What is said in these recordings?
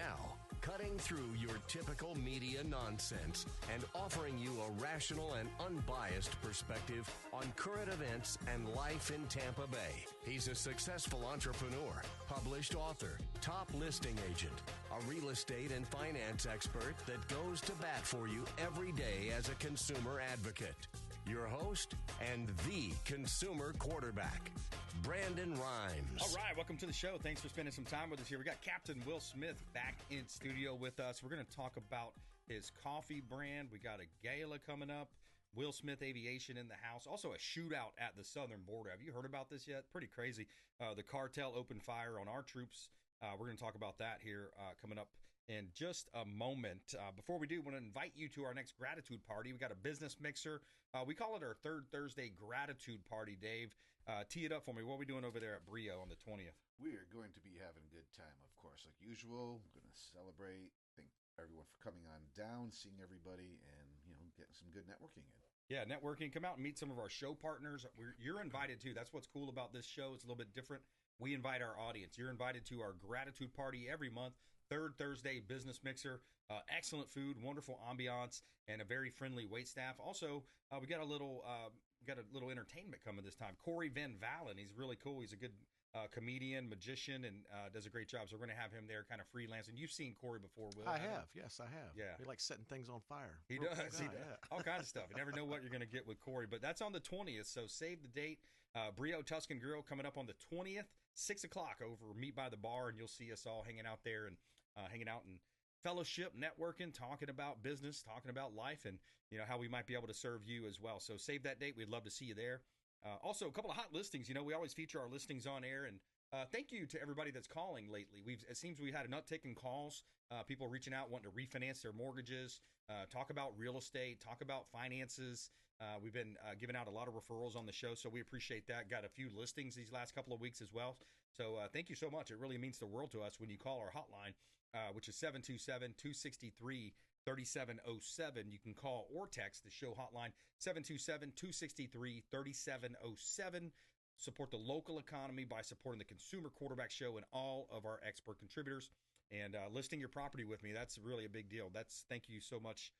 Now, cutting through your typical media nonsense and offering you a rational and unbiased perspective on current events and life in Tampa Bay. He's a successful entrepreneur, published author, top listing agent, a real estate and finance expert that goes to bat for you every day as a consumer advocate. Your host and the consumer quarterback, Brandon Rimes. All right, welcome to the show. Thanks for spending some time with us here. We got Captain Will Smith back in studio with us. We're going to talk about his coffee brand. We got a gala coming up. Will Smith Aviation in the house. Also a shootout at the southern border. Have you heard about this yet? Pretty crazy. The cartel opened fire on our troops. We're going to talk about that here coming up in just a moment. Before we do, I want to invite you to our next gratitude party. We got a business mixer. We call it our third Thursday gratitude party. Dave, tee it up for me. What are we doing over there at Brio on the 20th? We are going to be having a good time, of course, like usual. We're going to celebrate. Thank everyone for coming on down, seeing everybody, and getting some good networking in. Yeah, networking. Come out and meet some of our show partners. You're invited too. That's what's cool about this show. It's a little bit different. We invite our audience. You're invited to our gratitude party every month. Third Thursday business mixer. Excellent food, wonderful ambiance, and a very friendly wait staff. Also, we got a little entertainment coming this time. Corey Van Valen, he's really cool. He's a good comedian, magician, and does a great job. So we're going to have him there kind of freelancing. You've seen Corey before, Will? I have. Yes, I have. Yeah. He likes setting things on fire. He does. He does. Yeah. All kinds of stuff. You never know what you're going to get with Corey. But that's on the 20th, so save the date. Brio Tuscan Grill coming up on the 20th, 6 o'clock over Meet by the Bar, and you'll see us all hanging out there and hanging out and fellowship, networking, talking about business, talking about life, and how we might be able to serve you as well. So save that date. We'd love to see you there. Also, a couple of hot listings. We always feature our listings on air, and thank you to everybody that's calling lately. It seems we had an uptick in calls. People reaching out, wanting to refinance their mortgages, talk about real estate, talk about finances. We've been giving out a lot of referrals on the show, so we appreciate that. Got a few listings these last couple of weeks as well. So thank you so much. It really means the world to us when you call our hotline, which is 727-263-3707. You can call or text the show hotline, 727-263-3707. Support the local economy by supporting the Consumer Quarterback Show and all of our expert contributors. And listing your property with me, that's really a big deal. Thank you so much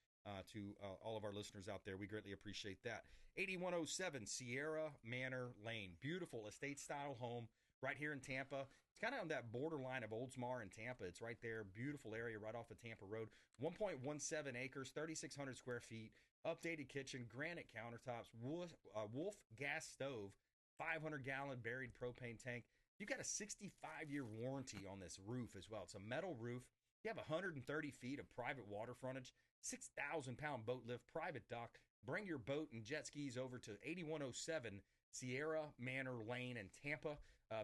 to all of our listeners out there. We greatly appreciate that. 8107 Sierra Manor Lane. Beautiful estate-style home right here in Tampa. It's kind of on that borderline of Oldsmar and Tampa. It's right there. Beautiful area right off of Tampa Road. 1.17 acres, 3,600 square feet, updated kitchen, granite countertops, Wolf gas stove, 500-gallon buried propane tank. You've got a 65-year warranty on this roof as well. It's a metal roof. You have 130 feet of private water frontage, 6,000-pound boat lift, private dock. Bring your boat and jet skis over to 8107 Sierra Manor Lane in Tampa.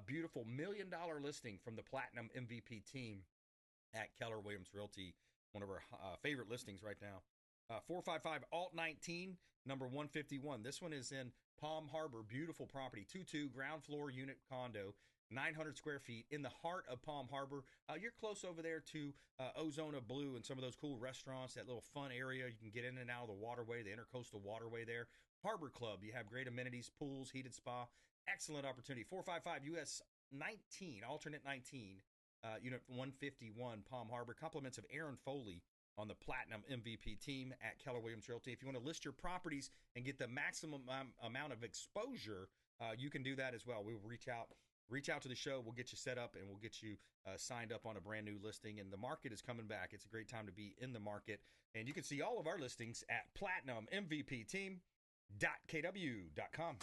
Beautiful $1 million listing from the Platinum MVP team at Keller Williams Realty, one of our favorite listings right now. 455 Alt 19, number 151. This one is in Palm Harbor. Beautiful property. 2-2 ground floor unit condo, 900 square feet in the heart of Palm Harbor. You're close over there to Ozona Blue and some of those cool restaurants, that little fun area. You can get in and out of the waterway, the intercoastal waterway there. Harbor Club. You have great amenities, pools, heated spa. Excellent opportunity. 455 US 19, alternate 19, unit 151, Palm Harbor. Compliments of Aaron Foley on the Platinum MVP team at Keller Williams Realty. If you want to list your properties and get the maximum amount of exposure, you can do that as well. We will reach out to the show. We'll get you set up and we'll get you signed up on a brand new listing. And the market is coming back. It's a great time to be in the market. And you can see all of our listings at platinummvpteam.kw.com.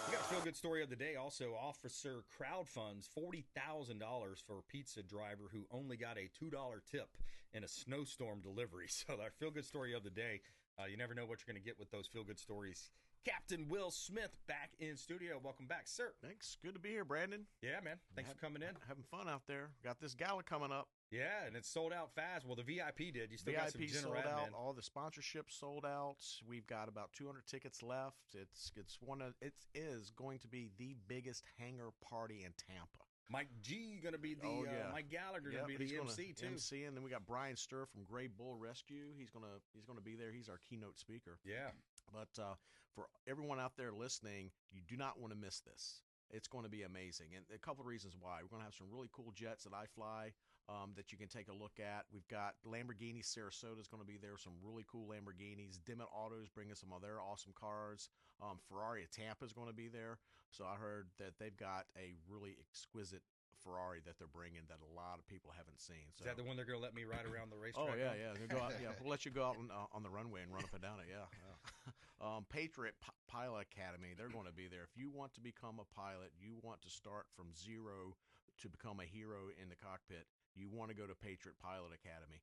We got a feel-good story of the day. Also, officer crowdfunds $40,000 for a pizza driver who only got a $2 tip in a snowstorm delivery. So our feel-good story of the day. You never know what you're going to get with those feel-good stories. Captain Will Smith back in studio. Welcome back, sir. Thanks. Good to be here, Brandon. Yeah, man. Thanks for coming in. Having fun out there. Got this gala coming up. Yeah, and it's sold out fast. Well, the VIP did. You still got some general sold admin. out. All the sponsorships sold out. We've got about 200 tickets left. It is going to be the biggest hangar party in Tampa. Mike G going to be the Mike Gallagher going to be the MC too. MC, and then we got Brian Stir from Gray Bull Rescue. He's gonna be there. He's our keynote speaker. Yeah. But for everyone out there listening, you do not want to miss this. It's going to be amazing. And a couple of reasons why. We're going to have some really cool jets that I fly that you can take a look at. We've got Lamborghini Sarasota is going to be there, some really cool Lamborghinis. Dimmitt Autos bringing some of their awesome cars. Ferrari of Tampa is going to be there. So I heard that they've got a really exquisite Ferrari that they're bringing that a lot of people haven't seen. So, is that the one they're going to let me ride around the racetrack? Oh yeah, on? yeah. We'll go out, yeah, we'll let you go out on the runway and run up and down it. Yeah. Patriot Pilot Academy, they're going to be there. If you want to become a pilot, you want to start from zero to become a hero in the cockpit, you want to go to Patriot Pilot Academy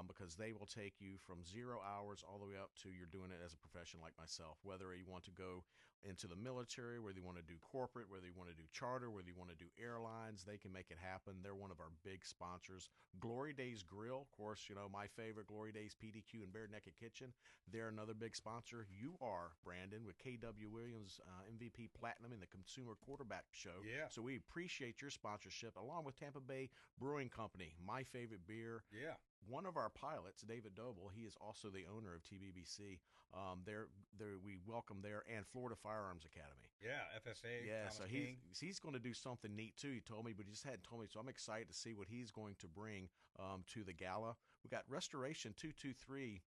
because they will take you from 0 hours all the way up to you're doing it as a profession like myself. Whether you want to go into the military, whether you want to do corporate, whether you want to do charter, whether you want to do airlines, they can make it happen. They're one of our big sponsors. Glory Days Grill, of course, you know, my favorite, Glory Days PDQ and Bare Naked Kitchen. They're another big sponsor. You are, Brandon, with KW Williams, MVP Platinum in the Consumer Quarterback Show. Yeah. So we appreciate your sponsorship, along with Tampa Bay Brewing Company, my favorite beer. Yeah. One of our pilots, David Doble, he is also the owner of TBBC. We welcome there, and Florida Firearms Academy. Yeah, FFA. Yeah, Thomas so King. he's going to do something neat too. He told me, but he just hadn't told me. So I'm excited to see what he's going to bring to the gala. We got Restoration 223.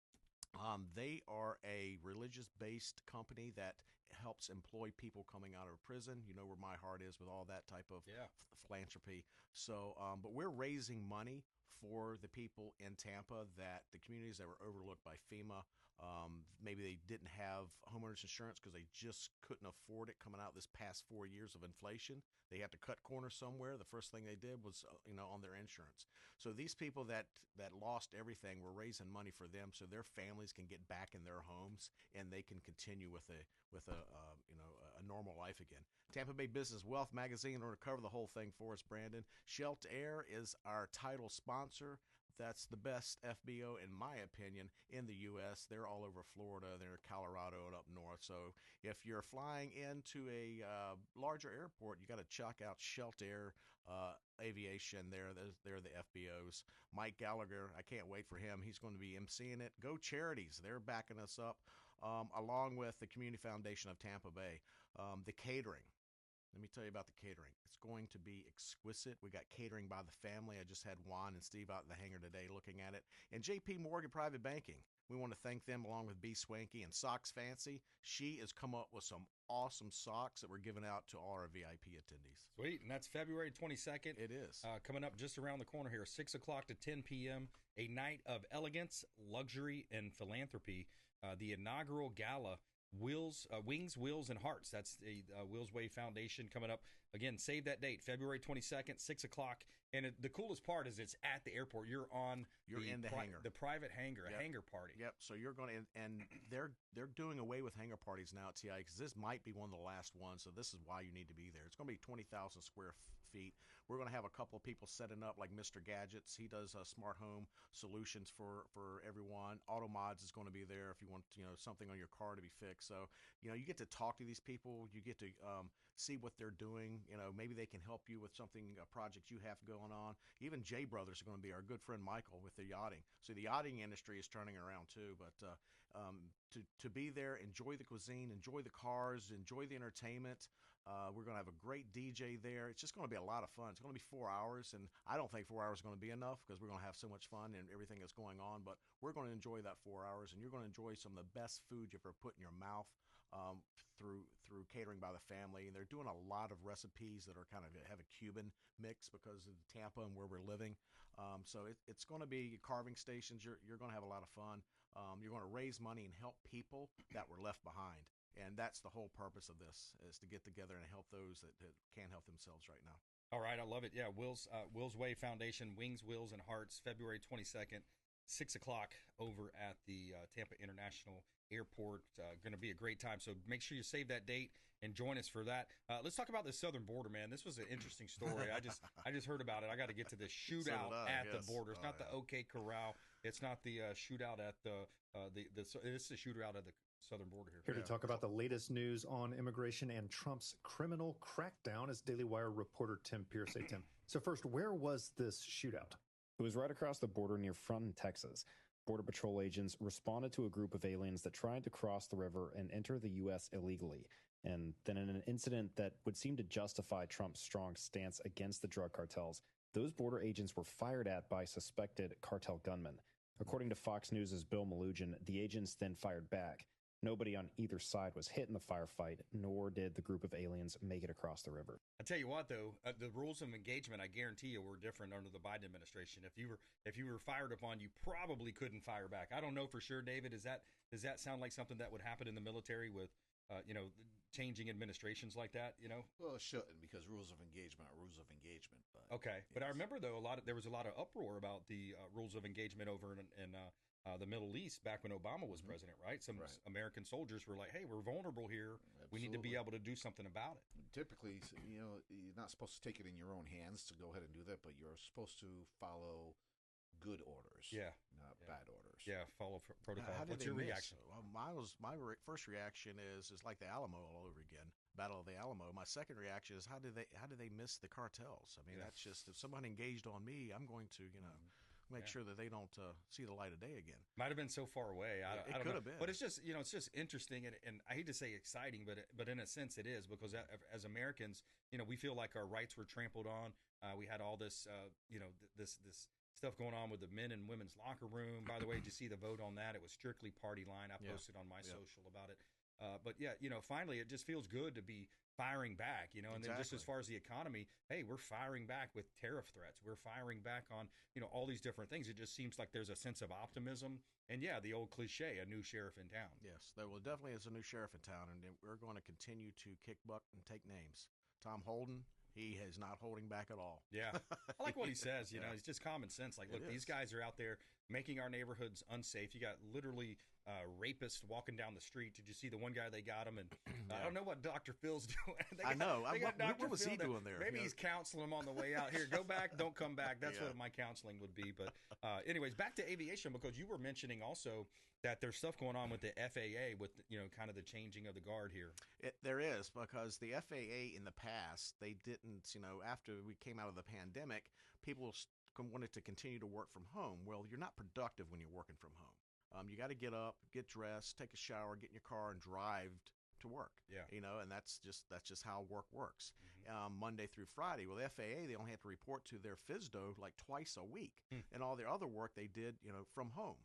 They are a religious-based company that helps employ people coming out of prison. You know where my heart is with all that type of philanthropy. So, but we're raising money for the people in Tampa, that the communities that were overlooked by FEMA. Maybe they didn't have homeowners insurance because they just couldn't afford it coming out this past 4 years of inflation. They had to cut corners somewhere. The first thing they did was, on their insurance. So these people that lost everything, we're raising money for them so their families can get back in their homes and they can continue with a normal life again. Tampa Bay Business Wealth Magazine, in order to cover the whole thing for us, Brandon. Shelter Air is our title sponsor. That's the best FBO, in my opinion, in the U.S. They're all over Florida. They're Colorado and up north. So if you're flying into a larger airport, you got to check out Shelter Aviation. They're the FBOs. Mike Gallagher, I can't wait for him. He's going to be emceeing it. Go Charities. They're backing us up, along with the Community Foundation of Tampa Bay. The catering. Let me tell you about the catering. It's going to be exquisite. We got catering by the family. I just had Juan and Steve out in the hangar today looking at it. And JP Morgan Private Banking. We want to thank them, along with B Swanky and Socks Fancy. She has come up with some awesome socks that we're giving out to all our VIP attendees. Sweet. And that's February 22nd. It is. Coming up just around the corner here, 6 o'clock to 10 p.m., a night of elegance, luxury, and philanthropy. The inaugural gala, Wings, Wheels, and Hearts. That's the Wills Way Foundation coming up. Again, save that date, February 22nd, 6 o'clock. And the coolest part is it's at the airport. You're in the hangar. The private hangar, a hangar party. Yep. So you're going to, and they're doing away with hangar parties now at TI because this might be one of the last ones. So this is why you need to be there. It's going to be 20,000 square feet. We're going to have a couple of people setting up, like Mr. Gadgets. He does smart home solutions for everyone. Automods is going to be there if you want, something on your car to be fixed. So, you get to talk to these people. You get to see what they're doing. Maybe they can help you with something, a project you have going on. Even J Brothers are going to be our good friend Michael with the yachting. So the yachting industry is turning around too. But to be there, enjoy the cuisine, enjoy the cars, enjoy the entertainment. We're going to have a great DJ there. It's just going to be a lot of fun. It's going to be 4 hours, and I don't think 4 hours is going to be enough because we're going to have so much fun and everything that's going on. But we're going to enjoy that 4 hours, and you're going to enjoy some of the best food you ever put in your mouth through catering by the family. And they're doing a lot of recipes that are kind of have a Cuban mix because of Tampa and where we're living. So it's going to be carving stations. You're going to have a lot of fun. You're going to raise money and help people that were left behind. And that's the whole purpose of this, is to get together and help those that can't help themselves right now. All right, I love it. Yeah, Wills Way Foundation, Wings, Wheels, and Hearts, February 22nd, 6 o'clock over at the Tampa International Airport. Going to be a great time. So make sure you save that date and join us for that. Let's talk about the southern border, man. This was an interesting story. I just heard about it. I got to get to this shootout the border. It's not the OK Corral. It's not the shootout at it's the shootout at the southern border here. Here to talk about the latest news on immigration and Trump's criminal crackdown is Daily Wire reporter Tim Pierce. Hey, Tim. So first, where was this shootout? It was right across the border near Front in Texas. Border Patrol agents responded to a group of aliens that tried to cross the river and enter the U.S. illegally. And then in an incident that would seem to justify Trump's strong stance against the drug cartels, those border agents were fired at by suspected cartel gunmen. According to Fox News' Bill Malugin, the agents then fired back. Nobody on either side was hit in the firefight, nor did the group of aliens make it across the river. I tell you what, though, the rules of engagement, I guarantee you, were different under the Biden administration. If you were fired upon, you probably couldn't fire back. I don't know for sure, David. Does that sound like something that would happen in the military with, changing administrations like that? Well, it shouldn't, because rules of engagement are rules of engagement. But okay, but I remember though there was a lot of uproar about the rules of engagement over in the Middle East back when Obama was president, right? Some American soldiers were like, "Hey, we're vulnerable here. Absolutely. We need to be able to do something about it." Typically, you're not supposed to take it in your own hands to go ahead and do that, but you're supposed to follow good orders, not bad orders. Yeah, follow protocol. How did What's they your miss? reaction? Well, first reaction is like the Alamo all over again, Battle of the Alamo. My second reaction is how did they miss the cartels? I mean, that's just, if someone engaged on me, I'm going to make sure that they don't see the light of day again. Might have been so far away. I don't could know. have been, but it's just it's just interesting, and I hate to say exciting, but in a sense it is, because as Americans, we feel like our rights were trampled on. We had all this this stuff going on with the men and women's locker room. By the way, did you see the vote on that? It was strictly party line. I posted on my social about it. But finally, it just feels good to be firing back, and then just as far as the economy, hey, we're firing back with tariff threats. We're firing back on, all these different things. It just seems like there's a sense of optimism. And the old cliche, a new sheriff in town. Yes, there definitely is a new sheriff in town, and we're going to continue to kick butt and take names. Tom Holden, he is not holding back at all. Yeah. I like what he says. It's just common sense. Like, look, these guys are out there making our neighborhoods unsafe. You got literally rapists walking down the street. Did you see the one guy they got him? And I don't know what Dr. Phil's doing. I know. What was he doing there? Maybe he's counseling him on the way out. Here, go back, don't come back. That's what my counseling would be. But anyways, back to aviation, because you were mentioning also that there's stuff going on with the FAA with, kind of the changing of the guard here. There is, because the FAA in the past, they didn't, after we came out of the pandemic, people wanted to continue to work from home. Well, you're not productive when you're working from home. You got to get up, get dressed, take a shower, get in your car, and drive to work. Yeah. And that's just how work works. Monday through Friday. Well, the FAA, they only have to report to their FSDO like twice a week, and all their other work they did, from home.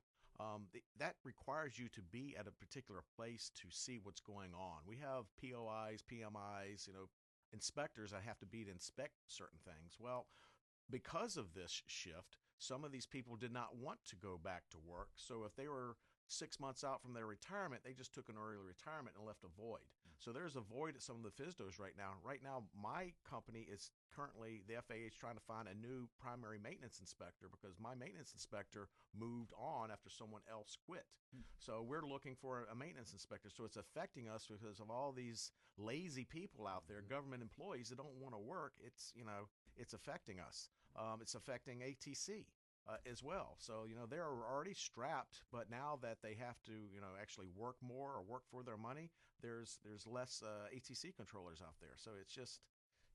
That requires you to be at a particular place to see what's going on. We have POIs, PMIs, inspectors that have to be to inspect certain things. Well, because of this shift, some of these people did not want to go back to work. So if they were 6 months out from their retirement, they just took an early retirement and left a void. So there's a void at some of the FSDOs right now. Right now, my company is currently, the FAA is trying to find a new primary maintenance inspector, because my maintenance inspector moved on after someone else quit. So we're looking for a maintenance inspector. So it's affecting us because of all these lazy people out there, government employees that don't want to work. It's, it's affecting us. It's affecting ATC. As well. So, they're already strapped, but now that they have to, actually work more or work for their money, there's less ATC controllers out there. So it's just,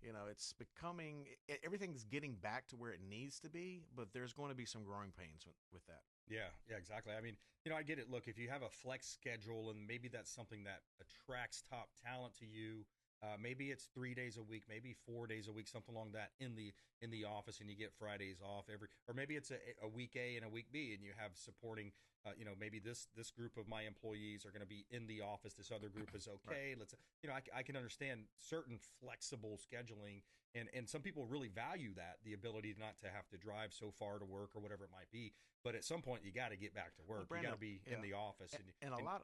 it's becoming, everything's getting back to where it needs to be, but there's going to be some growing pains with that. Yeah, exactly. I mean, I get it. Look, if you have a flex schedule and maybe that's something that attracts top talent to you, maybe it's 3 days a week, maybe 4 days a week, something along that in the office, and you get Fridays off or maybe it's a week A and a week B, and you have supporting, maybe this group of my employees are going to be in the office. This other group is okay. Let's, I can understand certain flexible scheduling, and some people really value that, the ability not to have to drive so far to work or whatever it might be. But at some point, you got to get back to work. You got to be in the office, and a lot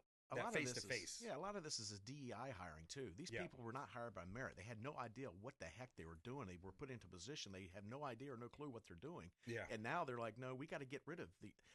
face to face. Yeah, a lot of this is DEI hiring too. These people were not hired by merit. They had no idea what the heck they were doing. They were put into position. They have no idea or no clue what they're doing. Yeah. And now they're like, no, we got to get rid of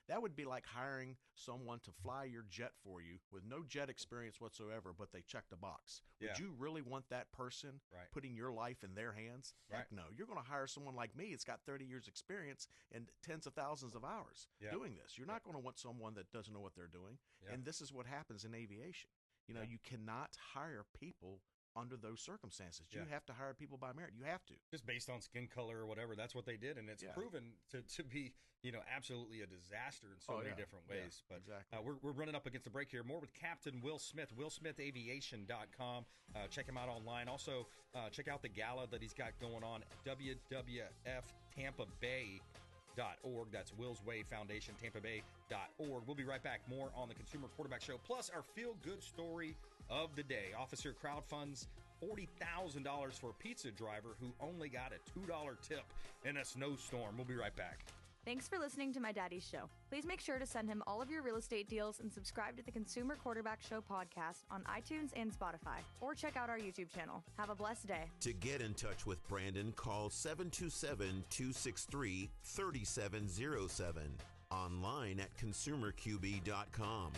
that would be like hiring someone to fly your jet for you with no jet experience whatsoever, but they checked a box. Would you really want that person putting your life in their hands? Heck no. You're going to hire someone like me. It's got 30 years experience and tens of thousands of hours doing this. You're not going to want someone that doesn't know what they're doing. And this is what happens in aviation. You cannot hire people under those circumstances. You Yeah. have to hire people by merit. You have to. Just based on skin color or whatever, that's what they did, and it's Yeah. proven to be, absolutely a disaster in so Oh, many yeah. different Yeah, ways. But exactly. we're running up against the break here. More with Captain Will Smith, willsmithaviation.com. Check him out online. Also, check out the gala that he's got going on, WWFTampaBay.org. That's Will's Way Foundation, TampaBay.org. We'll be right back. More on the Consumer Quarterback Show, plus our feel-good story of the day. Officer crowdfunds $40,000 for a pizza driver who only got a $2 tip in a snowstorm. We'll be right back. Thanks for listening to my daddy's show. Please make sure to send him all of your real estate deals and subscribe to the Consumer Quarterback Show podcast on iTunes and Spotify, or check out our YouTube channel. Have a blessed day. To get in touch with Brandon, call 727-263-3707. Online at consumerqb.com.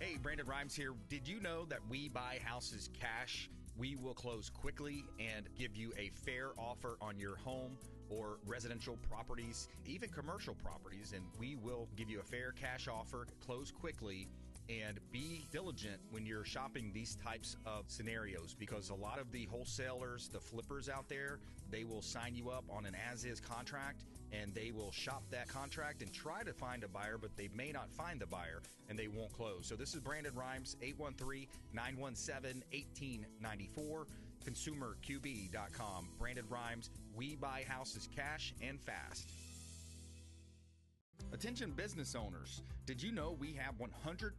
Hey, Brandon Rimes here. Did you know that we buy houses cash? We will close quickly and give you a fair offer on your home or residential properties, even commercial properties, and we will give you a fair cash offer, close quickly, and be diligent when you're shopping these types of scenarios, because a lot of the wholesalers, the flippers out there, they will sign you up on an as-is contract, and they will shop that contract and try to find a buyer, but they may not find the buyer, and they won't close. So this is Brandon Rimes, 813-917-1894, consumerqb.com. Brandon Rimes, we buy houses cash and fast. Attention business owners, did you know we have 100%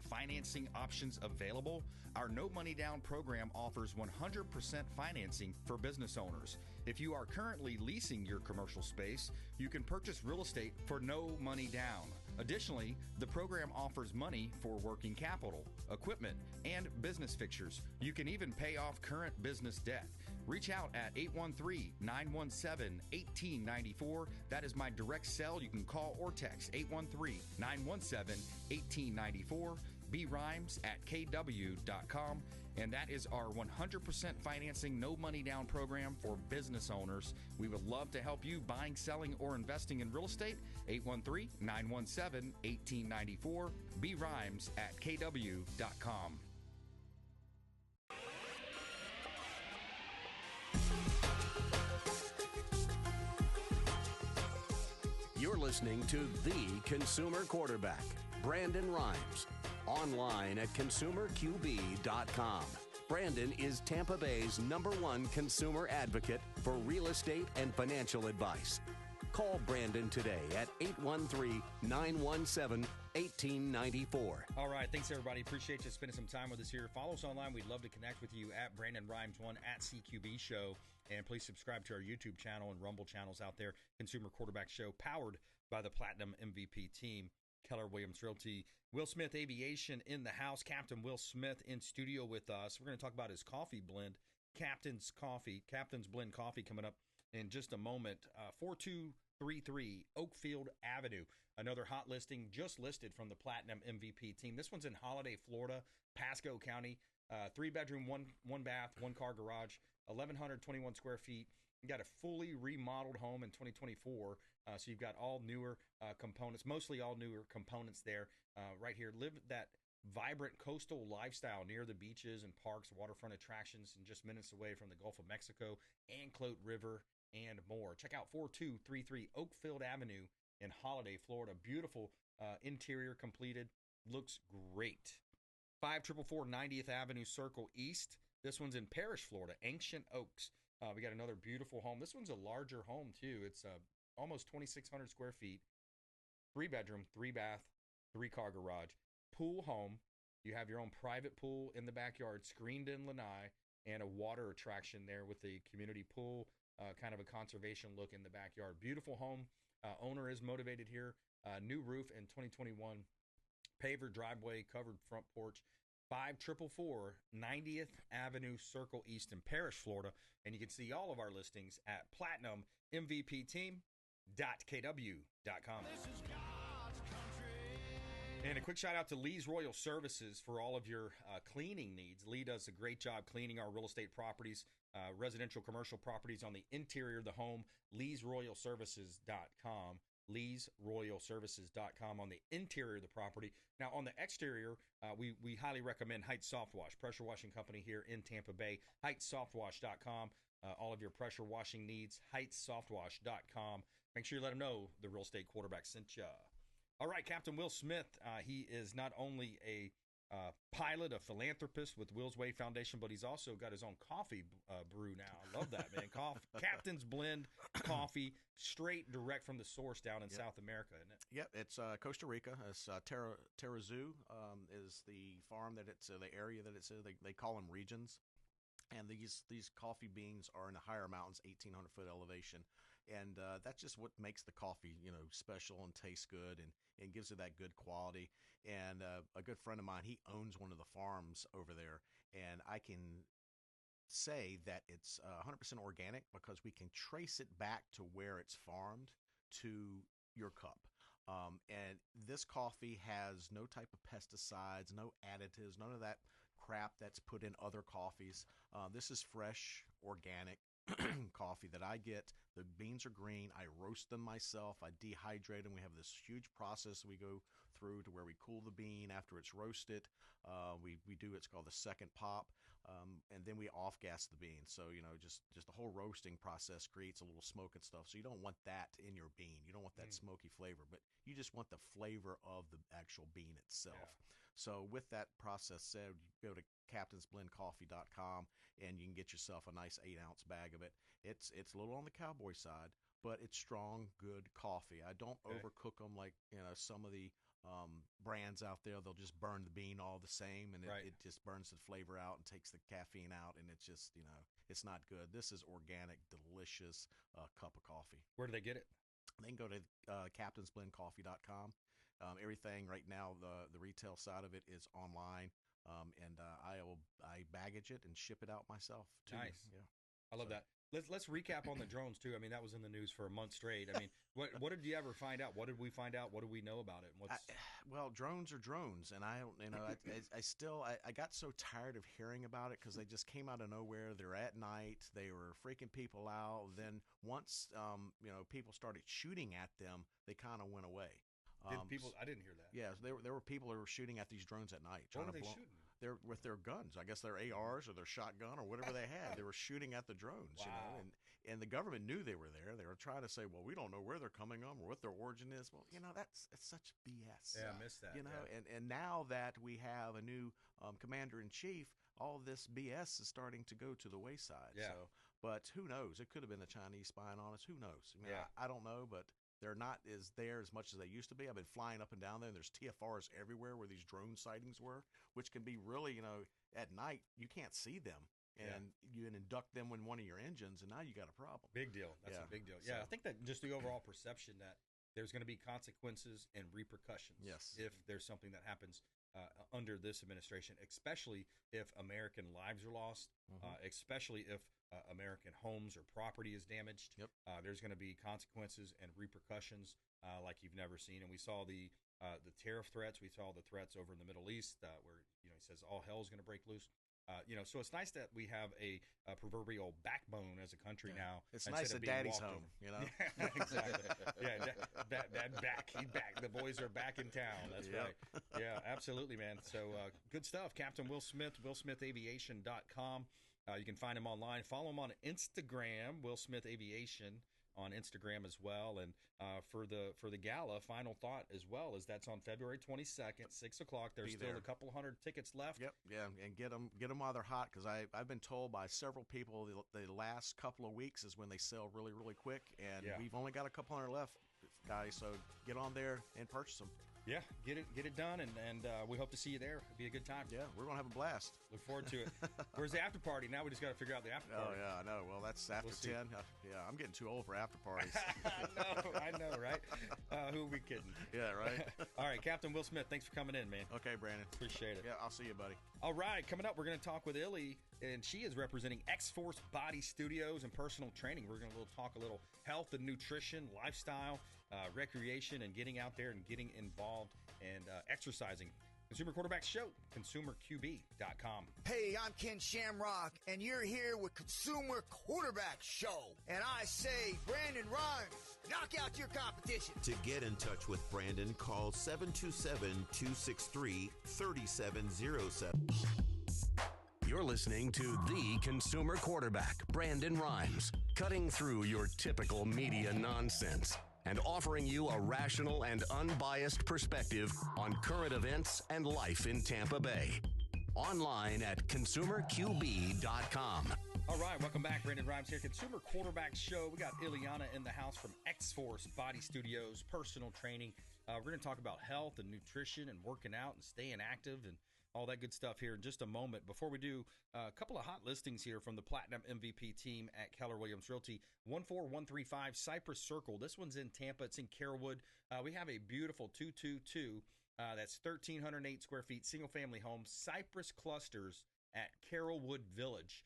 financing options available? Our no money down program offers 100% financing for business owners. If you are currently leasing your commercial space, you can purchase real estate for no money down. Additionally, the program offers money for working capital, equipment, and business fixtures. You can even pay off current business debt. Reach out at 813-917-1894. That is my direct cell. You can call or text 813-917-1894. BRimes at kw.com. And that is our 100% financing, no money down program for business owners. We would love to help you buying, selling, or investing in real estate. 813-917-1894. BRimes at kw.com. You're listening to The Consumer Quarterback, Brandon Rimes. Online at consumerqb.com. Brandon is Tampa Bay's #1 consumer advocate for real estate and financial advice. Call Brandon today at 813-917-1894. All right. Thanks, everybody. Appreciate you spending some time with us here. Follow us online. We'd love to connect with you at Brandon Rimes1 at CQB Show. And please subscribe to our YouTube channel and Rumble channels out there. Consumer Quarterback Show, powered by the Platinum MVP team. Keller Williams Realty. Will Smith Aviation in the house. Captain Will Smith in studio with us. We're going to talk about his coffee blend, Captain's Blend Coffee, coming up in just a moment. 4233 Oakfield Avenue. Another hot listing just listed from the Platinum MVP team. This one's in Holiday, Florida, Pasco County. 3-bedroom, one bath, 1-car garage, 1,121 square feet. You got a fully remodeled home in 2024. So you've got all newer components, mostly all newer components there right here. Live that vibrant coastal lifestyle near the beaches and parks, waterfront attractions, and just minutes away from the Gulf of Mexico, Anclote River, and more. Check out 4233 Oakfield Avenue in Holiday, Florida. Beautiful interior completed. Looks great. 5444 90th Avenue Circle East. This one's in Parrish, Florida, Ancient Oaks. We got another beautiful home. This one's a larger home, too. It's almost 2,600 square feet, 3-bedroom, 3-bath, 3-car garage, pool home. You have your own private pool in the backyard, screened in lanai, and a water attraction there with the community pool, kind of a conservation look in the backyard. Beautiful home. Owner is motivated here. New roof in 2021. Paver driveway, covered front porch. 5444 90th Avenue Circle East in Parrish, Florida. And you can see all of our listings at platinummvpteam.kw.com. And a quick shout out to Lee's Royal Services for all of your cleaning needs. Lee does a great job cleaning our real estate properties, residential, commercial properties on the interior of the home. Lee'sRoyalServices.com. leesroyalservices.com on the interior of the property. Now, on the exterior, we highly recommend Heights Soft Wash, pressure washing company here in Tampa Bay. HeightsSoftWash.com. All of your pressure washing needs, HeightsSoftWash.com. Make sure you let them know the real estate quarterback sent you. All right, Captain Will Smith. He is not only a pilot, a philanthropist with Will's Way Foundation, but he's also got his own coffee brew now. I love that, man. Captain's Blend Coffee, straight direct from the source down in South America, isn't it? Yep, it's Costa Rica. It's Terrazoo is the farm that it's the area that it's in. They call them regions. And these coffee beans are in the higher mountains, 1,800-foot elevation, and that's just what makes the coffee, special and tastes good, and gives it that good quality. And a good friend of mine, he owns one of the farms over there, and I can say that it's 100% organic because we can trace it back to where it's farmed to your cup. And this coffee has no type of pesticides, no additives, none of that crap that's put in other coffees. This is fresh, organic coffee that I get. The beans are green. I roast them myself. I dehydrate them. We have this huge process we go through to where we cool the bean after it's roasted. We do it's called the second pop, and then we off-gas the bean. So just the whole roasting process creates a little smoke and stuff. So you don't want that in your bean. You don't want that smoky flavor, but you just want the flavor of the actual bean itself. Yeah. So with that process said, you go to captainsblendcoffee.com and you can get yourself a nice 8-ounce bag of it. It's a little on the cowboy side, but it's strong, good coffee. I don't overcook them like some of the brands out there. They'll just burn the bean all the same, and it just burns the flavor out and takes the caffeine out, and it's just it's not good. This is organic, delicious cup of coffee. Where do they get it? They can go to captainsblendcoffee.com. Everything right now, the retail side of it is online, and I baggage it and ship it out myself too. Nice. Yeah, I love that. Let's recap on the drones too. I mean, that was in the news for a month straight. I mean, what did you ever find out? What did we find out? What do we know about it? Well, drones are drones, and I got so tired of hearing about it because they just came out of nowhere. They're at night. They were freaking people out. Then once people started shooting at them, they kind of went away. I didn't hear that. Yeah, there were people who were shooting at these drones at night. What were they shooting? They're with their guns. I guess their ARs or their shotgun or whatever they had. They were shooting at the drones. Wow. And the government knew they were there. They were trying to say, well, we don't know where they're coming from or what their origin is. Well, it's such BS. Yeah, I missed that. And now that we have a new commander in chief, all of this BS is starting to go to the wayside. Yeah. But who knows? It could have been the Chinese spying on us. Who knows? I don't know, but they're not there as much as they used to be. I've been flying up and down there, and there's TFRs everywhere where these drone sightings were, which can be really, at night, you can't see them. And you can induct them in one of your engines, and now you got a problem. Big deal. That's a big deal. Yeah, I think that just the overall perception that there's going to be consequences and repercussions if there's something that happens under this administration, especially if American lives are lost, especially if American homes or property is damaged. Yep. There's going to be consequences and repercussions like you've never seen. And we saw the tariff threats. We saw the threats over in the Middle East where he says all hell is going to break loose. So it's nice that we have a proverbial backbone as a country now. It's nice that Daddy's home, Exactly. Dad back. He's back. The boys are back in town. That's right. Yeah, absolutely, man. So good stuff. Captain Will Smith, WillSmithAviation.com. You can find him online. Follow him on Instagram, Will Smith Aviation on Instagram as well. And for the gala, final thought as well is that's on February 22nd, 6 o'clock. There's still a couple hundred tickets left. Yep, yeah, and get them while they're hot because I've been told by several people the last couple of weeks is when they sell really, really quick, and we've only got a couple hundred left, guys. So get on there and purchase them. Yeah, get it done, and we hope to see you there. It'll be a good time. Yeah, we're going to have a blast. Look forward to it. Where's the after party? Now we just got to figure out the after party. Oh, yeah, I know. Well, that's after 10. I'm getting too old for after parties. I know, right? Who are we kidding? Yeah, right? All right, Captain Will Smith, thanks for coming in, man. Okay, Brandon. Appreciate it. Yeah, I'll see you, buddy. All right, coming up, we're going to talk with Illy, and she is representing XForce Body Studios and personal training. We're going to talk a little health and nutrition, lifestyle, recreation, and getting out there and getting involved and exercising. Consumer Quarterback Show, consumerqb.com. Hey, I'm Ken Shamrock, and you're here with Consumer Quarterback Show. And I say, Brandon Rhymes, knock out your competition. To get in touch with Brandon, call 727-263-3707. You're listening to the Consumer Quarterback, Brandon Rhymes, cutting through your typical media nonsense and offering you a rational and unbiased perspective on current events and life in Tampa Bay. Online at consumerqb.com. All right, welcome back. Brandon Rhymes here, Consumer Quarterback Show. We got Illiana in the house from XForce Body Studios, personal training. We're going to talk about health and nutrition and working out and staying active and all that good stuff here in just a moment. Before we do, a couple of hot listings here from the Platinum MVP team at Keller Williams Realty. 14135 Cypress Circle. This one's in Tampa. It's in Carrollwood. We have a beautiful 222. That's 1,308 square feet, single-family home, Cypress Clusters at Carrollwood Village.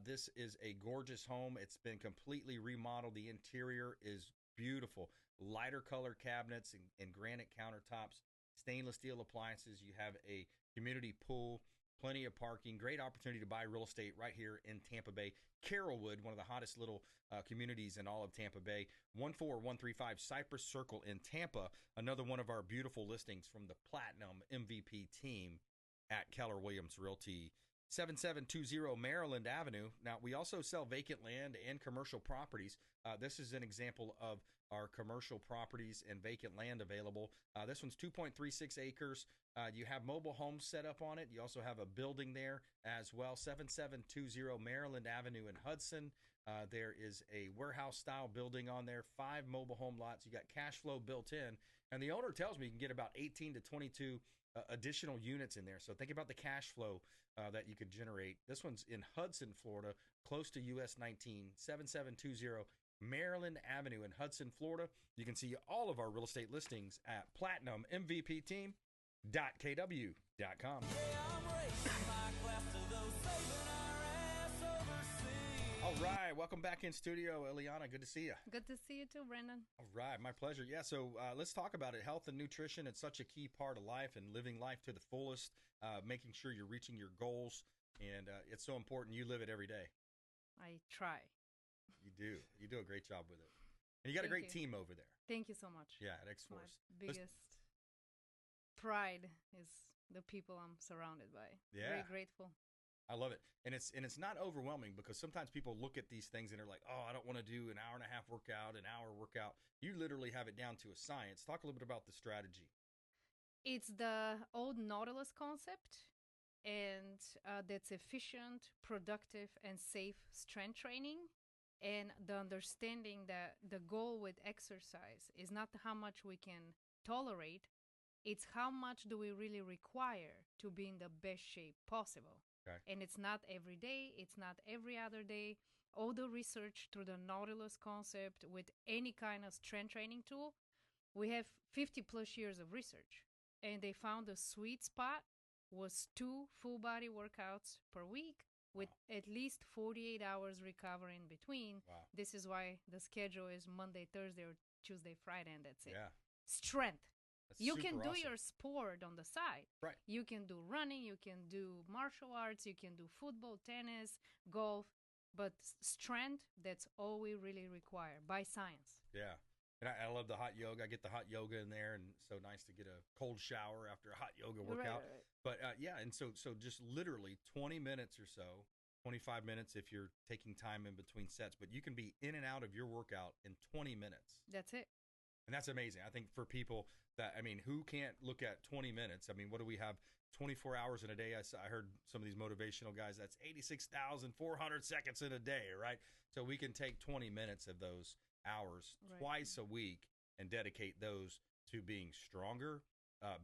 This is a gorgeous home. It's been completely remodeled. The interior is beautiful. Lighter color cabinets and granite countertops, stainless steel appliances. You have a community pool, plenty of parking, great opportunity to buy real estate right here in Tampa Bay. Carrollwood, one of the hottest little communities in all of Tampa Bay. 14135 Cypress Circle in Tampa, another one of our beautiful listings from the Platinum MVP team at Keller Williams Realty. 7720 Maryland Avenue. Now, we also sell vacant land and commercial properties. This is an example of our commercial properties and vacant land available. This one's 2.36 acres. You have mobile homes set up on it. You also have a building there as well. 7720 Maryland Avenue in Hudson. There is a warehouse-style building on there, 5 mobile home lots. You got cash flow built in. And the owner tells me you can get about 18 to 22 additional units in there. So think about the cash flow that you could generate. This one's in Hudson, Florida, close to US 19, 7720 Maryland Avenue in Hudson, Florida. You can see all of our real estate listings at platinummvpteam.kw.com. All right, welcome back in studio, Illiana. Good to see you. Good to see you too, Brandon. All right, my pleasure. Yeah, so let's talk about it. Health and nutrition, it's such a key part of life and living life to the fullest, making sure you're reaching your goals, and it's so important. You live it every day. I try. You do. You do a great job with it. And you got a great team over there. Thank you so much. Yeah, at XForce. My biggest pride is the people I'm surrounded by. Yeah. Very grateful. I love it. And it's not overwhelming because sometimes people look at these things and they're like, oh, I don't want to do an hour and a half workout, an hour workout. You literally have it down to a science. Talk a little bit about the strategy. It's the old Nautilus concept, and that's efficient, productive, and safe strength training. And the understanding that the goal with exercise is not how much we can tolerate, it's how much do we really require to be in the best shape possible. Okay. And it's not every day, it's not every other day. All the research through the Nautilus concept with any kind of strength training tool, we have 50 plus years of research. And they found the sweet spot was 2 full body workouts per week with at least 48 hours recovery in between. Wow. This is why the schedule is Monday, Thursday, or Tuesday, Friday, and that's it. Yeah. Strength. That's You super can do awesome. your sport on the side. Right. You can do running, you can do martial arts, you can do football, tennis, golf, but strength, that's all we really require by science. Yeah. And I love the hot yoga. I get the hot yoga in there, and it's so nice to get a cold shower after a hot yoga workout. Right. But yeah, and so just literally 20 minutes or so, 25 minutes if you're taking time in between sets, but you can be in and out of your workout in 20 minutes. That's it. And that's amazing. I think for people that, I mean, who can't look at 20 minutes? I mean, what do we have? 24 hours in a day. I heard some of these motivational guys, that's 86,400 seconds in a day, right? So we can take 20 minutes of those hours twice a week and dedicate those to being stronger,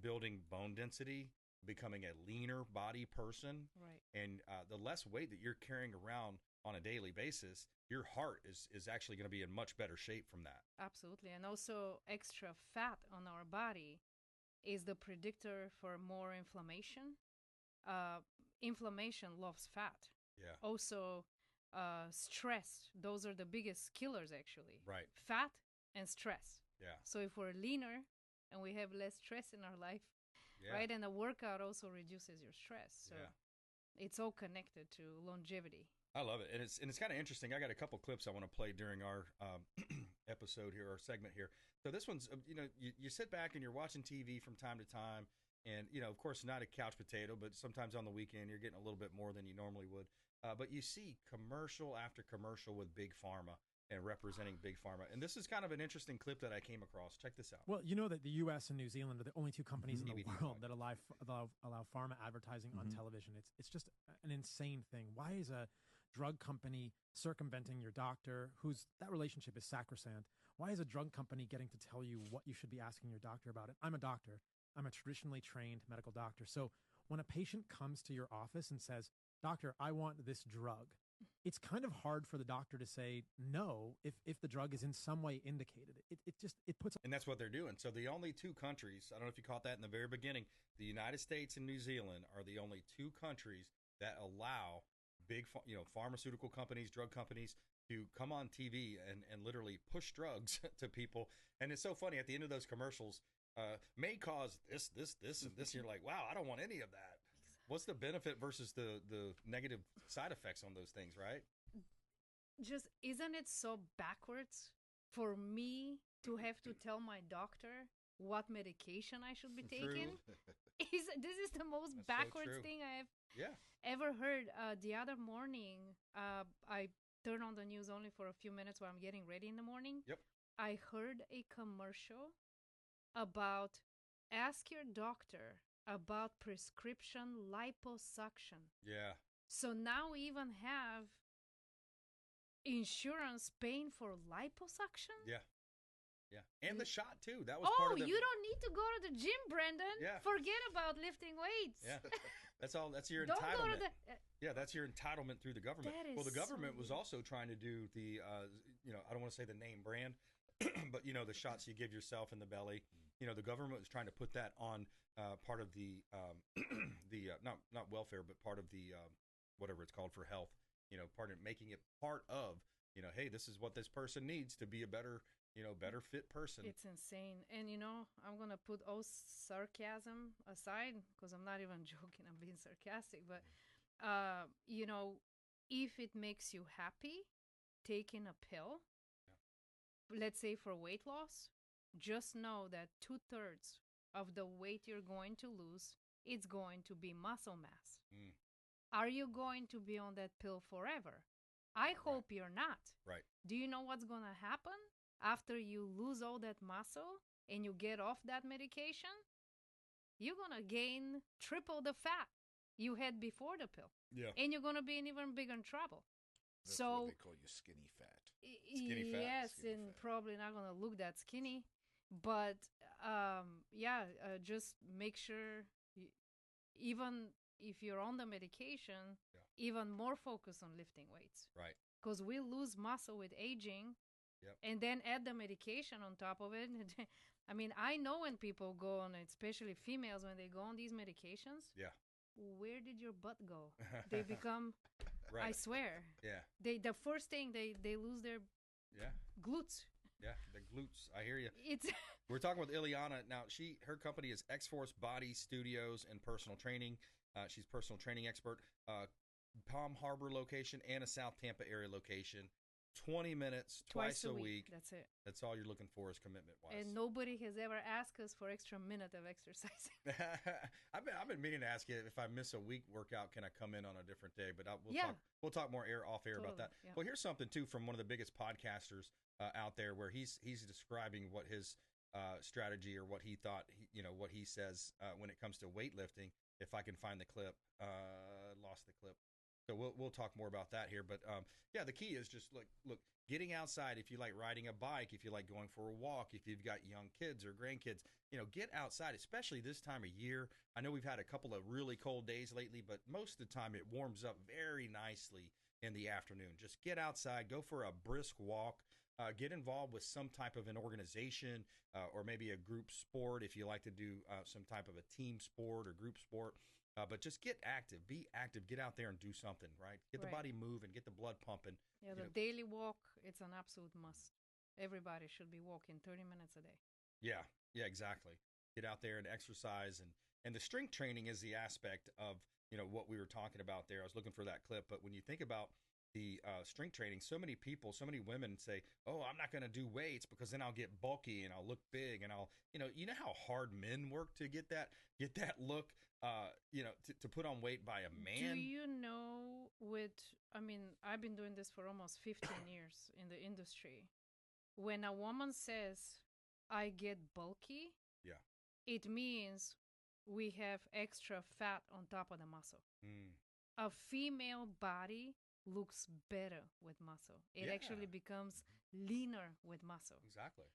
building bone density, becoming a leaner body person. Right. And the less weight that you're carrying around on a daily basis, your heart is actually going to be in much better shape from that. Absolutely. And also extra fat on our body is the predictor for more inflammation. Inflammation loves fat. Yeah. Also, stress. Those are the biggest killers, actually. Right. Fat and stress. Yeah. So if we're leaner and we have less stress in our life, right? And the workout also reduces your stress. So it's all connected to longevity. I love it, and it's kind of interesting. I got a couple clips I want to play during our episode here, our segment here. So this one's, you sit back and you're watching TV from time to time, and of course, not a couch potato, but sometimes on the weekend you're getting a little bit more than you normally would. But you see commercial after commercial with Big Pharma and representing Big Pharma, and this is kind of an interesting clip that I came across. Check this out. Well, you know that the U.S. and New Zealand are the only two companies in the world that allow pharma advertising on television. It's just an insane thing. Why is a drug company circumventing your doctor, that relationship is sacrosanct? Why is a drug company getting to tell you what you should be asking your doctor about it? I'm a doctor. I'm a traditionally trained medical doctor. So when a patient comes to your office and says, "Doctor, I want this drug," it's kind of hard for the doctor to say no if the drug is in some way indicated. It puts... And that's what they're doing. So the only two countries, I don't know if you caught that in the very beginning, the United States and New Zealand are the only two countries that allow big, pharmaceutical companies, drug companies to come on TV and literally push drugs to people. And it's so funny, at the end of those commercials, may cause this, and this. And you're like, wow, I don't want any of that. What's the benefit versus the negative side effects on those things, right? Just, isn't it so backwards for me to have to tell my doctor what medication I should be taking? This is the most backwards thing I have ever heard. The other morning, I turn on the news only for a few minutes while I'm getting ready in the morning. Yep. I heard a commercial about ask your doctor about prescription liposuction. Yeah. So now we even have insurance paying for liposuction? Yeah. Yeah. And the shot too. That was part of the... you don't need to go to the gym, Brandon. Yeah. Forget about lifting weights. Yeah. That's all. That's your Don't entitlement. go to yeah, that's your entitlement through the government. That Well, the is government so was also trying to do the, I don't want to say the name brand, but the shots you give yourself in the belly. The government was trying to put that on part of the not welfare, but part of the whatever it's called for health. Part of making it part of. Hey, this is what this person needs to be a better fit person. It's insane. And, I'm going to put all sarcasm aside because I'm not even joking. I'm being sarcastic. But, if it makes you happy, taking a pill, let's say for weight loss, just know that 2/3 of the weight you're going to lose, it's going to be muscle mass. Are you going to be on that pill forever? I hope you're not. Right. Do you know what's going to happen after you lose all that muscle and you get off that medication? You're going to gain triple the fat you had before the pill. Yeah. And you're going to be in even bigger trouble. That's what they call you skinny fat. Skinny fat. Yes, Skinny and fat. probably not going to look that skinny. But, just make sure, even if you're on the medication, even more focus on lifting weights. Right. Because we lose muscle with aging. Yep. And then add the medication on top of it. I mean, I know when people go on, especially females, when they go on these medications. Yeah. Where did your butt go? They become, right. I swear. Yeah. The first thing, they lose their glutes. Yeah, the glutes. I hear you. It's We're talking with Illiana. Now, her company is XForce Body Studios and Personal Training. She's personal training expert. Palm Harbor location and a South Tampa area location. 20 minutes twice a week. That's it. That's all you're looking for is commitment-wise. And nobody has ever asked us for extra minute of exercising. I've been meaning to ask you, if I miss a week workout, can I come in on a different day? But we'll talk more off air about that. Yeah. Well, here's something too from one of the biggest podcasters out there, where he's describing what his strategy or what he thought, what he says when it comes to weightlifting. If I can find the clip, lost the clip. So we'll talk more about that here. But the key is just look, getting outside. If you like riding a bike, if you like going for a walk, if you've got young kids or grandkids, get outside, especially this time of year. I know we've had a couple of really cold days lately, but most of the time it warms up very nicely in the afternoon. Just get outside, go for a brisk walk, get involved with some type of an organization or maybe a group sport if you like to do some type of a team sport or group sport. But just get active, be active, get out there and do something, right? Get the body moving, get the blood pumping. Yeah, the daily walk, it's an absolute must. Everybody should be walking 30 minutes a day. Yeah, exactly. Get out there and exercise And the strength training is the aspect of, what we were talking about there. I was looking for that clip, but when you think about the strength training, so many people, so many women say, oh, I'm not going to do weights because then I'll get bulky and I'll look big and I'll, you know how hard men work to get that look, to put on weight by a man. Do you know I've been doing this for almost 15 years in the industry. When a woman says, I get bulky, yeah, it means we have extra fat on top of the muscle. A female body looks better with muscle. It actually becomes leaner with muscle. Exactly.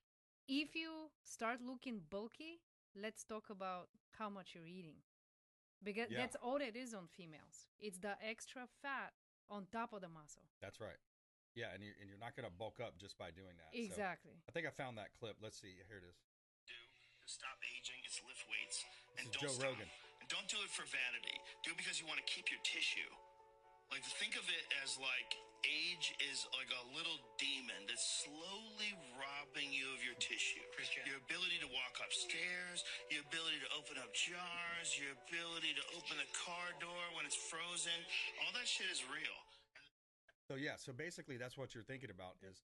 If you start looking bulky, let's talk about how much you're eating. Because that's all it is on females. It's the extra fat on top of the muscle. That's right. Yeah, and you're not going to bulk up just by doing that. Exactly. So I think I found that clip. Let's see. Here it is. Stop aging. It's lift weights. And This is don't Joe stop. Rogan. And don't do it for vanity. Do it because you want to keep your tissue. Like, think of it as like age is like a little demon that's slowly robbing you of your tissue. Your ability to walk upstairs, your ability to open up jars, your ability to open the car door when it's frozen. All that shit is real. So basically that's what you're thinking about is,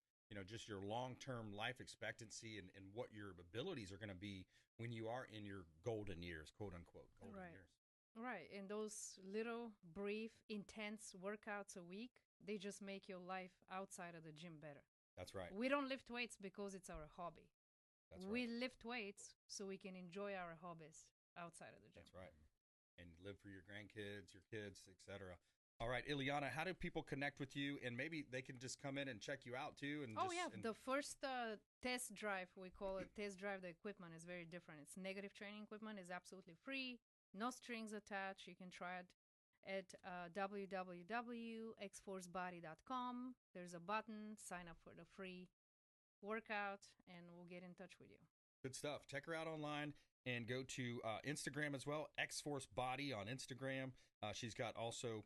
just your long-term life expectancy and what your abilities are going to be when you are in your golden years, quote unquote, golden years. Right. And those little brief, intense workouts a week, they just make your life outside of the gym better. That's right. We don't lift weights because it's our hobby. That's we right. lift weights so we can enjoy our hobbies outside of the gym. That's right. And live for your grandkids, your kids, etc. All right, Illiana, how do people connect with you? And maybe they can just come in and check you out too. And the first test drive, we call it test drive the equipment, is very different. It's negative training equipment, is absolutely free, no strings attached. You can try it at www.xforcebody.com. There's a button, sign up for the free workout, and we'll get in touch with you. Good stuff. Check her out online and go to Instagram as well, XForce Body on Instagram. She's got also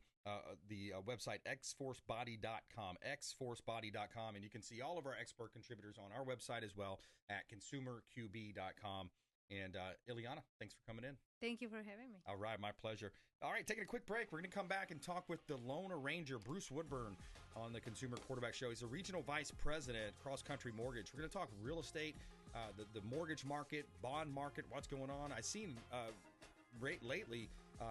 the website XForceBody.com, XForceBody.com, and you can see all of our expert contributors on our website as well at ConsumerQB.com. And Illiana, thanks for coming in. Thank you for having me. All right, my pleasure. All right, taking a quick break. We're going to come back and talk with the Lone Ranger, Bruce Woodburn, on the Consumer Quarterback Show. He's a regional vice president, Cross Country Mortgage. We're going to talk real estate, the mortgage market, bond market, what's going on. I've seen lately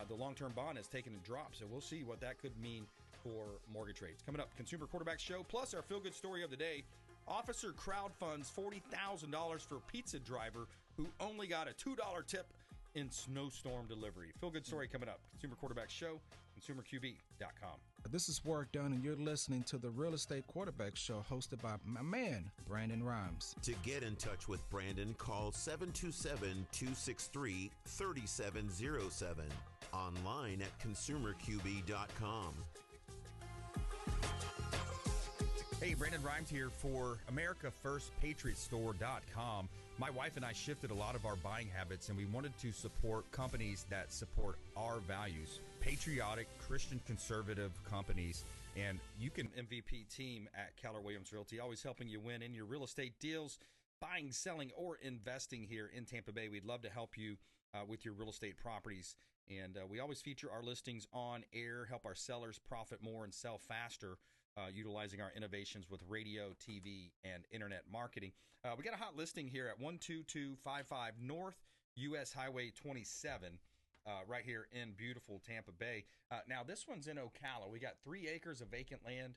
the long-term bond has taken a drop, so we'll see what that could mean for mortgage rates. Coming up, Consumer Quarterback Show, plus our feel-good story of the day. Officer crowdfunds $40,000 for pizza driver who only got a $2 tip in snowstorm delivery. Feel-good story coming up. Consumer Quarterback Show, ConsumerQB.com. This is Work Done, and you're listening to the Real Estate Quarterback Show hosted by my man, Brandon Rhymes. To get in touch with Brandon, call 727-263-3707. Online at ConsumerQB.com. Hey, Brandon Rhymes here for AmericaFirstPatriotStore.com. My wife and I shifted a lot of our buying habits, and we wanted to support companies that support our values. Patriotic, Christian, conservative companies. And you can MVP team at Keller Williams Realty, always helping you win in your real estate deals, buying, selling, or investing here in Tampa Bay. We'd love to help you with your real estate properties. And we always feature our listings on air, help our sellers profit more and sell faster, utilizing our innovations with radio, TV, and internet marketing. We got a hot listing here at 12255 North US Highway 27, right here in beautiful Tampa Bay. Now, this one's in Ocala. We got 3 acres of vacant land.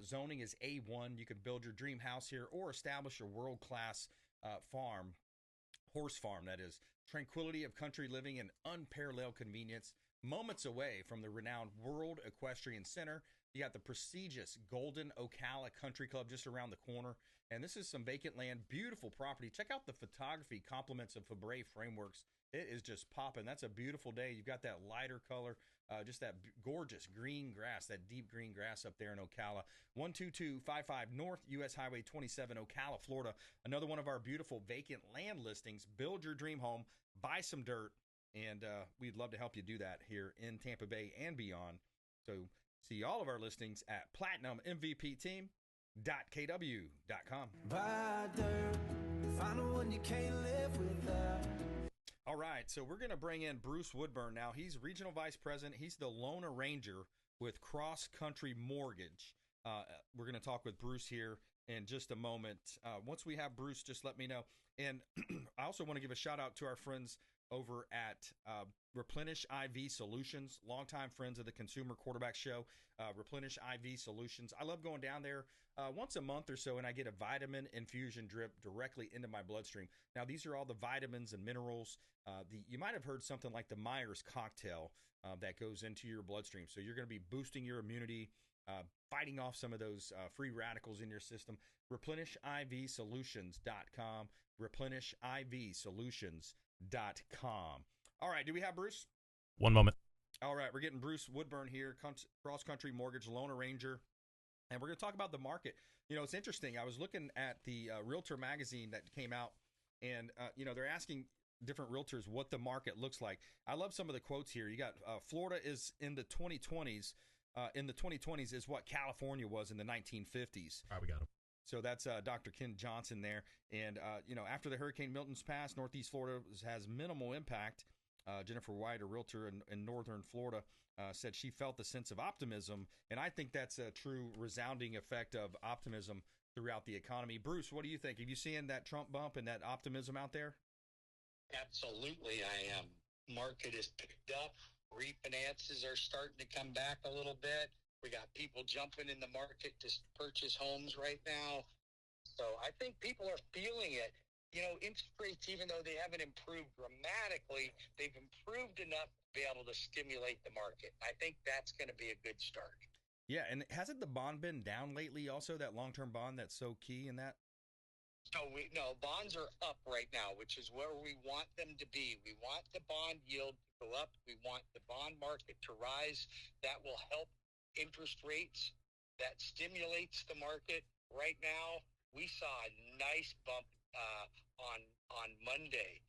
Zoning is A1. You can build your dream house here or establish a world-class farm, horse farm, that is. Tranquility of country living and unparalleled convenience. Moments away from the renowned World Equestrian Center. You got the prestigious Golden Ocala Country Club just around the corner. And this is some vacant land, beautiful property. Check out the photography compliments of Fabre Frameworks. It is just popping. That's a beautiful day. You've got that lighter color, just that gorgeous green grass, that deep green grass up there in Ocala. 12255 North US Highway 27, Ocala, Florida. Another one of our beautiful vacant land listings. Build your dream home, buy some dirt, and we'd love to help you do that here in Tampa Bay and beyond. So see all of our listings at PlatinumMVPTeam.kw.com. Buy dirt, find one you can't live without. All right, so we're going to bring in Bruce Woodburn now. He's Regional Vice President. He's the loan arranger with Cross Country Mortgage. We're going to talk with Bruce here in just a moment. Once we have Bruce, just let me know. And I also want to give a shout out to our friends over at Replenish IV Solutions, longtime friends of the Consumer Quarterback Show. Replenish IV Solutions. I love going down there once a month or so, and I get a vitamin infusion drip directly into my bloodstream. Now, these are all the vitamins and minerals. You might have heard something like the Myers cocktail that goes into your bloodstream. So you're going to be boosting your immunity, fighting off some of those free radicals in your system. ReplenishIVSolutions.com. ReplenishIVSolutions.com. All right, do we have Bruce? One moment. All right, we're getting Bruce Woodburn here, Cross Country Mortgage Loan Arranger, and we're going to talk about the market. You know, it's interesting. I was looking at the Realtor magazine that came out, and, they're asking different realtors what the market looks like. I love some of the quotes here. You got Florida is in the 2020s. In the 2020s is what California was in the 1950s. All right, we got him. So that's Dr. Ken Johnson there. And, after the Hurricane Milton's passed, Northeast Florida has minimal impact. Jennifer White, a realtor in northern Florida, said she felt the sense of optimism. And I think that's a true resounding effect of optimism throughout the economy. Bruce, what do you think? Have you seen that Trump bump and that optimism out there? Absolutely, I am. Market is picked up. Refinances are starting to come back a little bit. We got people jumping in the market to purchase homes right now. So I think people are feeling it. You know, interest rates, even though they haven't improved dramatically, they've improved enough to be able to stimulate the market. I think that's going to be a good start. Yeah, and hasn't the bond been down lately also, that long-term bond that's so key in that? No, bonds are up right now, which is where we want them to be. We want the bond yield to go up. We want the bond market to rise. That will help interest rates. That stimulates the market. Right now, we saw a nice bump on Monday.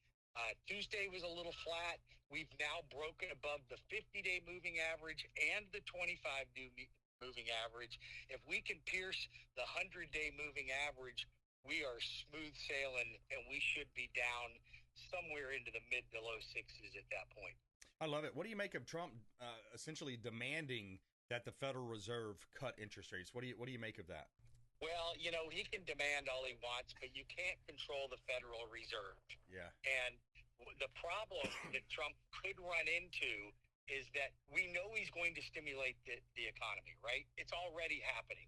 Tuesday was a little flat. We've now broken above the 50-day moving average and the 25-day moving average. If we can pierce the 100-day moving average, we are smooth sailing, and we should be down somewhere into the mid to low sixes at that point. I love it. What do you make of Trump essentially demanding that the Federal Reserve cut interest rates? What do you make of that? Well, he can demand all he wants, but you can't control the Federal Reserve. Yeah. And the problem that Trump could run into is that we know he's going to stimulate the economy, right? It's already happening.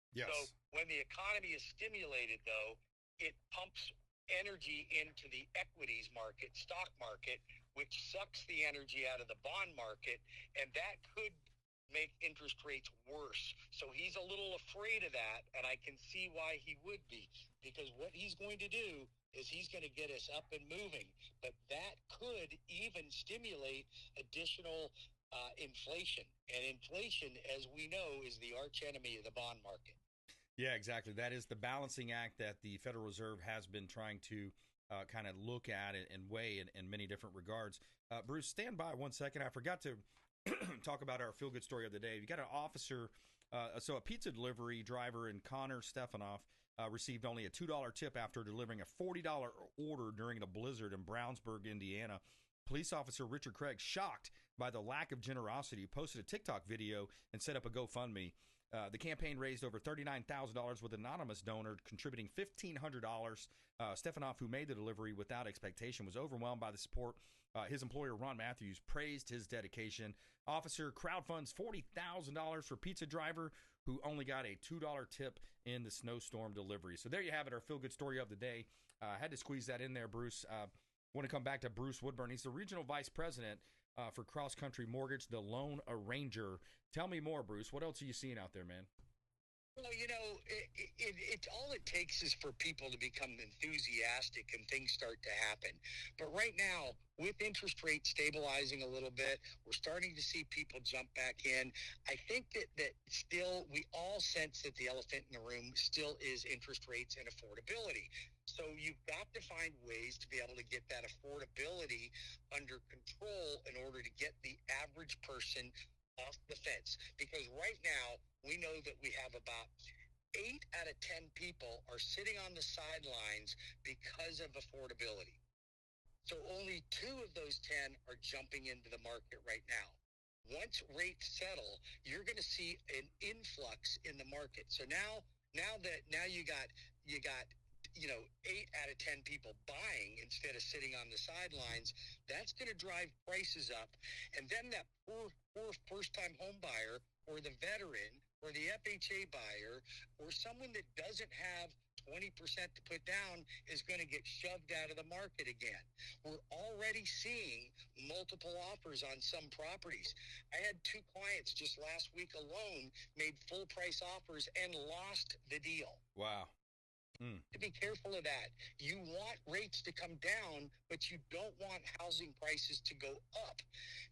Yes. So when the economy is stimulated, though, it pumps energy into the equities market, stock market, which sucks the energy out of the bond market, and that could make interest rates worse. So he's a little afraid of that, and I can see why he would be, because what he's going to do is he's going to get us up and moving, but that could even stimulate additional inflation. And inflation, as we know, is the arch enemy of the bond market. Yeah, exactly. That is the balancing act that the Federal Reserve has been trying to kind of look at and weigh in many different regards. Bruce, stand by one second. I forgot to talk about our feel-good story of the day. You got an officer, so a pizza delivery driver in Connor Stefanoff received only a $2 tip after delivering a $40 order during a blizzard in Brownsburg, Indiana. Police officer Richard Craig, shocked by the lack of generosity, posted a TikTok video and set up a GoFundMe. The campaign raised over $39,000 with anonymous donor contributing $1,500. Stefanoff, who made the delivery without expectation, was overwhelmed by the support. His employer, Ron Matthews, praised his dedication. Officer crowdfunds $40,000 for pizza driver who only got a $2 tip in the snowstorm delivery. So there you have it, our feel-good story of the day. Had to squeeze that in there, Bruce. Want to come back to Bruce Woodburn. He's the regional vice president for Cross Country Mortgage, the loan arranger. Tell me more, Bruce. What else are you seeing out there, man? Well, it all it takes is for people to become enthusiastic and things start to happen. But right now, with interest rates stabilizing a little bit, we're starting to see people jump back in. I think that still we all sense that the elephant in the room still is interest rates and affordability. So you've got to find ways to be able to get that affordability under control in order to get the average person off the fence. Because right now, we know that we have about 8 out of 10 people are sitting on the sidelines because of affordability. So only 2 of those 10 are jumping into the market right now. Once rates settle, you're going to see an influx in the market. So now you got 8 out of 10 people buying instead of sitting on the sidelines. That's going to drive prices up. And then that poor first-time home buyer or the veteran or the FHA buyer or someone that doesn't have 20% to put down is going to get shoved out of the market again. We're already seeing multiple offers on some properties. I had 2 clients just last week alone made full price offers and lost the deal. Wow. To be careful of that. You want rates to come down, but you don't want housing prices to go up,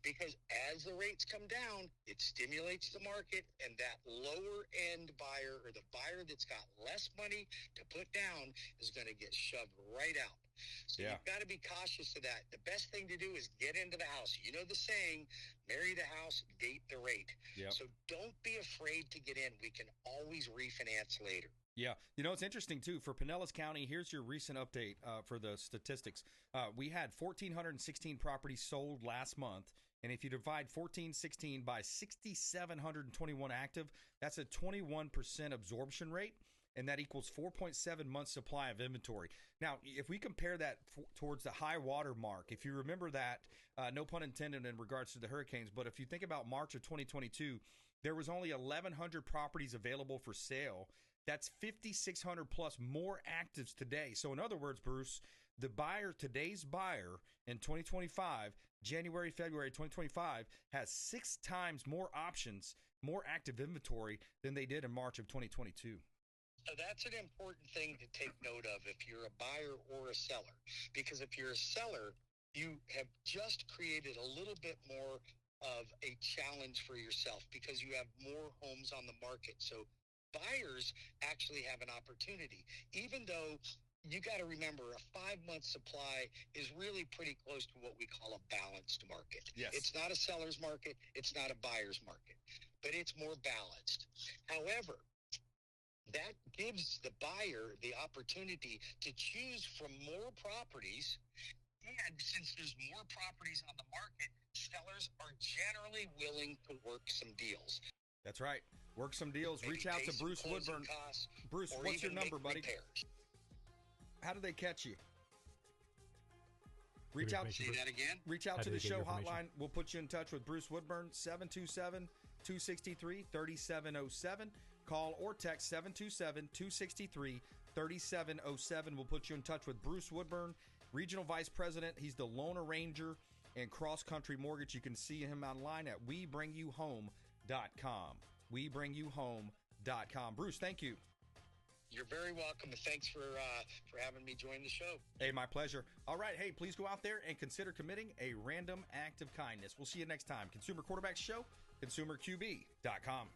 because as the rates come down, it stimulates the market, and that lower end buyer or the buyer that's got less money to put down is going to get shoved right out. So you've got to be cautious of that. The best thing to do is get into the house. You know the saying, marry the house, date the rate. Yep. So don't be afraid to get in. We can always refinance later. Yeah. It's interesting, too. For Pinellas County, here's your recent update for the statistics. We had 1,416 properties sold last month. And if you divide 1,416 by 6,721 active, that's a 21% absorption rate. And that equals 4.7 months supply of inventory. Now, if we compare that towards the high water mark, if you remember that, no pun intended in regards to the hurricanes, but if you think about March of 2022, there was only 1,100 properties available for sale. That's 5,600 plus more actives today. So in other words, Bruce, today's buyer in 2025, January, February 2025, has 6 times more options, more active inventory than they did in March of 2022. So that's an important thing to take note of if you're a buyer or a seller. Because if you're a seller, you have just created a little bit more of a challenge for yourself because you have more homes on the market. So buyers actually have an opportunity, even though you got to remember a 5-month supply is really pretty close to what we call a balanced market. Yes. It's not a seller's market. It's not a buyer's market, but it's more balanced. However, that gives the buyer the opportunity to choose from more properties. And since there's more properties on the market, sellers are generally willing to work some deals. That's right. Work some deals. Maybe reach out to Bruce closing Woodburn. costs, Bruce, or what's your even number, buddy? make repairs. How do they catch you? Reach out. Say that again. Reach out to the show hotline. We'll put you in touch with Bruce Woodburn, 727-263-3707. Call or text 727-263-3707. We'll put you in touch with Bruce Woodburn, Regional Vice President. He's the loan arranger and cross-country mortgage. You can see him online at WeBringYouHome.com. WeBringYouHome.com. Bruce, thank you. You're very welcome, and thanks for having me join the show. Hey, my pleasure. All right, hey, please go out there and consider committing a random act of kindness. We'll see you next time. Consumer Quarterback Show, ConsumerQB.com.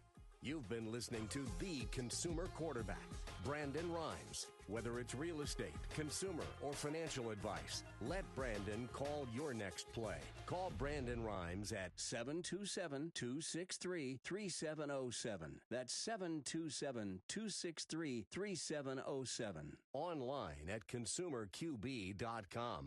You've been listening to The Consumer Quarterback, Brandon Rimes. Whether it's real estate, consumer, or financial advice, let Brandon call your next play. Call Brandon Rimes at 727-263-3707. That's 727-263-3707. Online at ConsumerQB.com.